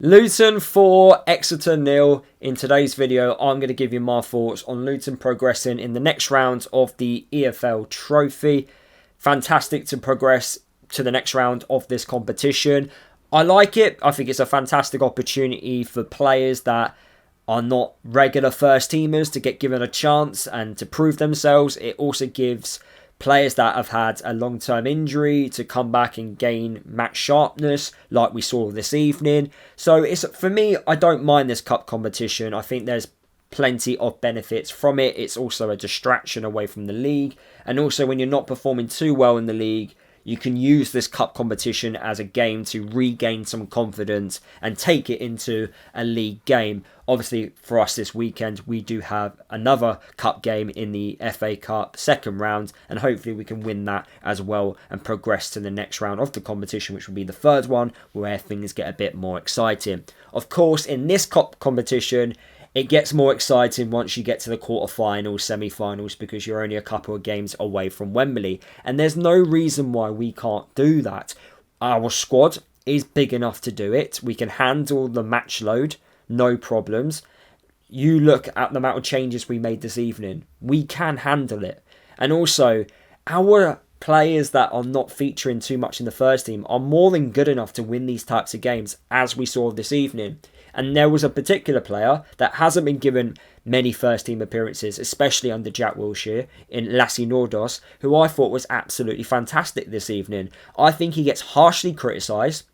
Luton 4, Exeter 0. In today's video, I'm going to give you my thoughts on Luton progressing in the next round of the EFL Trophy. Fantastic to progress to the next round of this competition. I like it. I think it's a fantastic opportunity for players that are not regular first teamers to get given a chance and to prove themselves. It also gives players that have had a long-term injury to come back and gain match sharpness like we saw this evening. So for me, I don't mind this cup competition. I think there's plenty of benefits from it. It's also a distraction away from the league. And also when you're not performing too well in the league, you can use this cup competition as a game to regain some confidence and take it into a league game. Obviously, for us this weekend, we do have another cup game in the FA Cup second round, and hopefully we can win that as well and progress to the next round of the competition, which will be the third one, where things get a bit more exciting. Of course, in this cup competition, it gets more exciting once you get to the quarterfinals, semi-finals, because you're only a couple of games away from Wembley. And there's no reason why we can't do that. Our squad is big enough to do it. We can handle the match load, no problems. You look at the amount of changes we made this evening. We can handle it. And also, our players that are not featuring too much in the first team are more than good enough to win these types of games, as we saw this evening. And there was a particular player that hasn't been given many first team appearances, especially under Jack Wilshere, in Lasse Nordås, who I thought was absolutely fantastic this evening. I think he gets harshly criticised.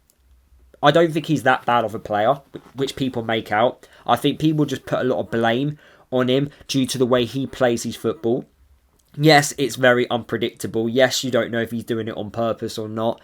I don't think he's that bad of a player, which people make out. I think people just put a lot of blame on him due to the way he plays his football. Yes, it's very unpredictable. Yes, you don't know if he's doing it on purpose or not.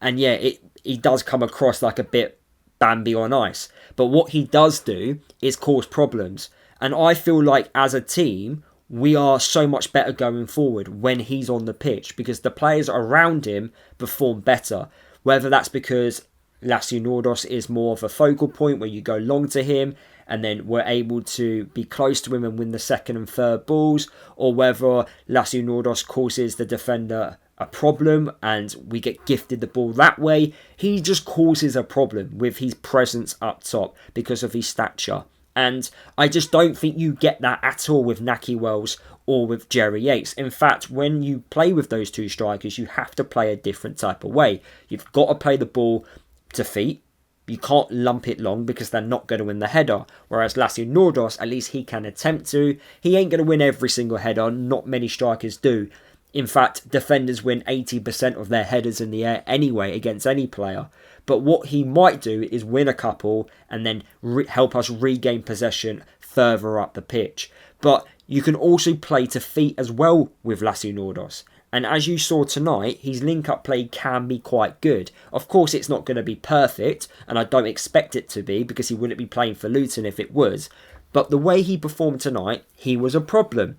And yeah, he does come across like a bit Bambi on ice. But what he does do is cause problems. And I feel like as a team, we are so much better going forward when he's on the pitch, because the players around him perform better. Whether that's because Lasse Nordos is more of a focal point where you go long to him and then we're able to be close to him and win the second and third balls, or whether Lasse Nordos causes the defender a problem and we get gifted the ball that way. He just causes a problem with his presence up top because of his stature. And I just don't think you get that at all with Nahki Wells or with Jerry Yates. In fact, when you play with those two strikers, you have to play a different type of way. You've got to play the ball to feet. You can't lump it long because they're not going to win the header. Whereas Lasse Nordos, at least he can attempt to. He ain't going to win every single header. Not many strikers do. In fact, defenders win 80% of their headers in the air anyway against any player. But what he might do is win a couple and then help us regain possession further up the pitch. But you can also play to feet as well with Lasse Nordos. And as you saw tonight, his link-up play can be quite good. Of course, it's not going to be perfect, and I don't expect it to be, because he wouldn't be playing for Luton if it was. But the way he performed tonight, he was a problem.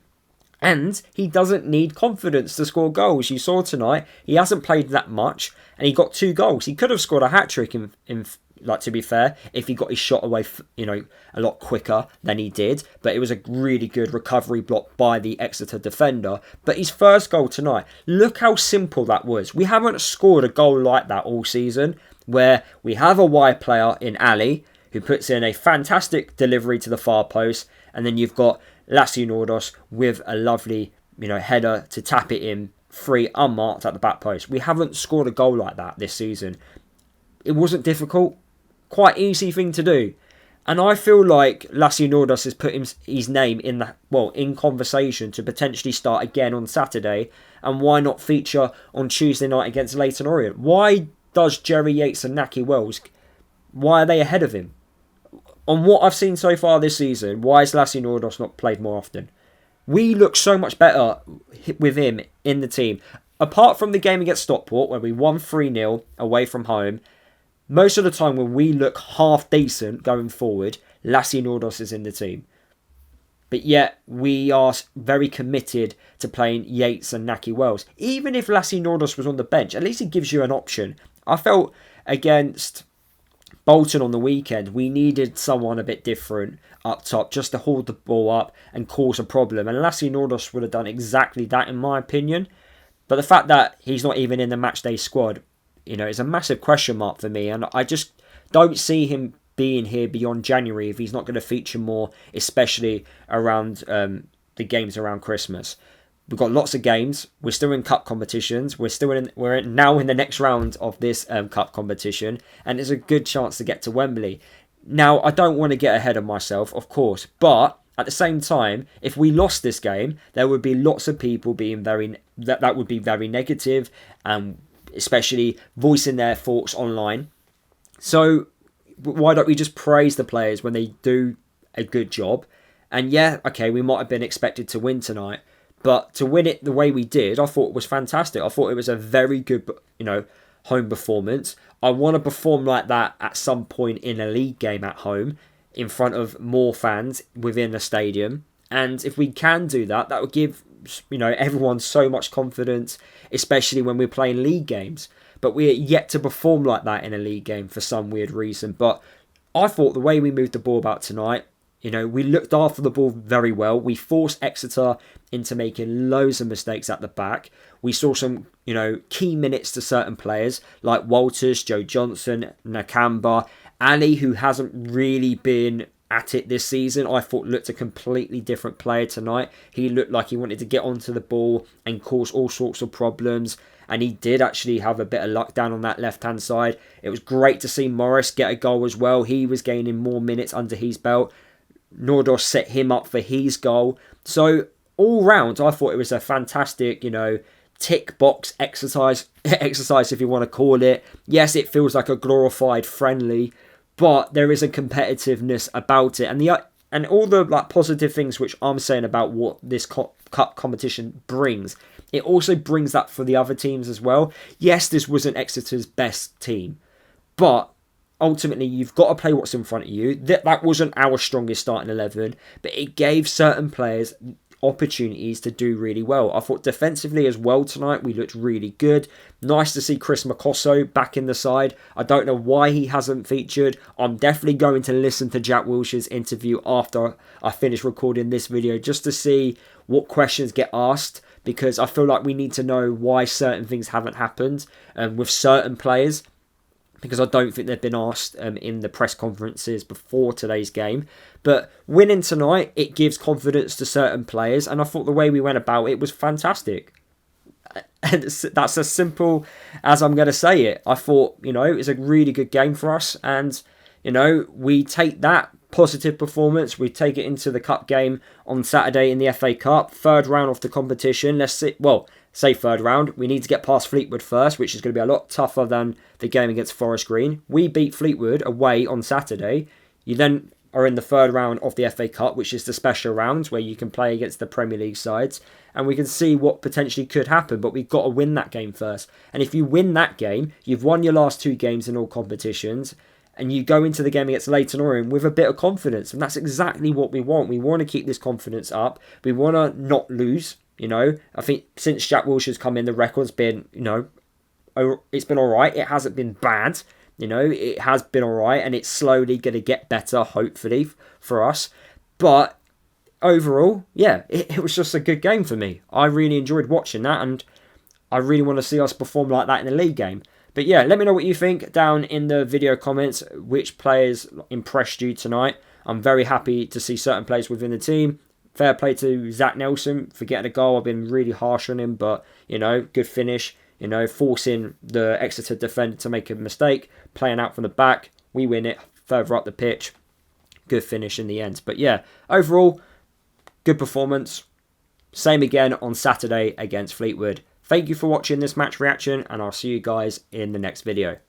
And he doesn't need confidence to score goals. You saw tonight, he hasn't played that much, and he got 2 goals. He could have scored a hat-trick, to be fair, if he got his shot away, a lot quicker than he did. But it was a really good recovery block by the Exeter defender. But his first goal tonight, look how simple that was. We haven't scored a goal like that all season, where we have a wide player in Ali, who puts in a fantastic delivery to the far post, and then you've got Lasse Nordos with a lovely, header to tap it in free, unmarked at the back post. We haven't scored a goal like that this season. It wasn't difficult. Quite easy thing to do. And I feel like Lasse Nordos has put his name in conversation to potentially start again on Saturday. And why not feature on Tuesday night against Leyton Orient? Why does Jerry Yates and Nahki Wells, why are they ahead of him? On what I've seen so far this season, why has Lasse Nordos not played more often? We look so much better with him in the team. Apart from the game against Stockport, where we won 3-0 away from home, most of the time when we look half decent going forward, Lasse Nordos is in the team. But yet, we are very committed to playing Yates and Nahki Wells. Even if Lasse Nordos was on the bench, at least it gives you an option. I felt against Bolton on the weekend, we needed someone a bit different up top just to hold the ball up and cause a problem. And Lasse Nordos would have done exactly that, in my opinion. But the fact that he's not even in the matchday squad, is a massive question mark for me. And I just don't see him being here beyond January if he's not going to feature more, especially around the games around Christmas. We've got lots of games. We're still in cup competitions. We're now in the next round of this cup competition, and there's a good chance to get to Wembley. Now, I don't want to get ahead of myself, of course, but at the same time, if we lost this game, there would be lots of people being that would be very negative, and especially voicing their thoughts online. So why don't we just praise the players when they do a good job? And yeah, okay, we might have been expected to win tonight, but to win it the way we did, I thought it was fantastic. I thought it was a very good, home performance. I want to perform like that at some point in a league game at home in front of more fans within the stadium. And if we can do that, that would give everyone so much confidence, especially when we're playing league games. But we're yet to perform like that in a league game for some weird reason. But I thought the way we moved the ball about tonight, we looked after the ball very well. We forced Exeter into making loads of mistakes at the back. We saw some, key minutes to certain players like Walters, Joe Johnson, Nakamba, Ali, who hasn't really been at it this season. I thought looked a completely different player tonight. He looked like he wanted to get onto the ball and cause all sorts of problems. And he did actually have a bit of luck down on that left-hand side. It was great to see Morris get a goal as well. He was gaining more minutes under his belt. Nordos set him up for his goal. So all round, I thought it was a fantastic, tick box exercise if you want to call it. Yes, it feels like a glorified friendly, but there is a competitiveness about it. And all the positive things which I'm saying about what this cup competition brings, it also brings that for the other teams as well. Yes, this wasn't Exeter's best team, but ultimately you've got to play what's in front of you. That wasn't our strongest starting 11, but it gave certain players opportunities to do really well. I thought defensively as well tonight we looked really good. Nice to see Chris Makosso back in the side. I don't know why he hasn't featured. I'm definitely going to listen to Jack Wilshere's interview after I finish recording this video just to see what questions get asked, because I feel like we need to know why certain things haven't happened with certain players, because I don't think they've been asked in the press conferences before today's game. But winning tonight, it gives confidence to certain players, and I thought the way we went about it was fantastic. And that's as simple as I'm going to say it. I thought, it was a really good game for us, and, we take that positive performance, we take it into the cup game on Saturday in the FA Cup, third round of the competition. Say third round, we need to get past Fleetwood first, which is going to be a lot tougher than the game against Forest Green. We beat Fleetwood away on Saturday. You then are in the third round of the FA Cup, which is the special round where you can play against the Premier League sides, and we can see what potentially could happen, but we've got to win that game first. And if you win that game, you've won your last two games in all competitions, and you go into the game against Leyton Orient with a bit of confidence, and that's exactly what we want. We want to keep this confidence up. We want to not lose. I think since Jack Wilshere's come in, the record's been, it's been all right. It hasn't been bad. It has been all right, and it's slowly going to get better, hopefully, for us. But overall, yeah, it was just a good game for me. I really enjoyed watching that, and I really want to see us perform like that in a league game. But yeah, let me know what you think down in the video comments. Which players impressed you tonight? I'm very happy to see certain players within the team. Fair play to Zach Nelson for getting a goal. I've been really harsh on him, but, good finish. Forcing the Exeter defender to make a mistake, playing out from the back. We win it further up the pitch. Good finish in the end. But yeah, overall, good performance. Same again on Saturday against Fleetwood. Thank you for watching this match reaction, and I'll see you guys in the next video.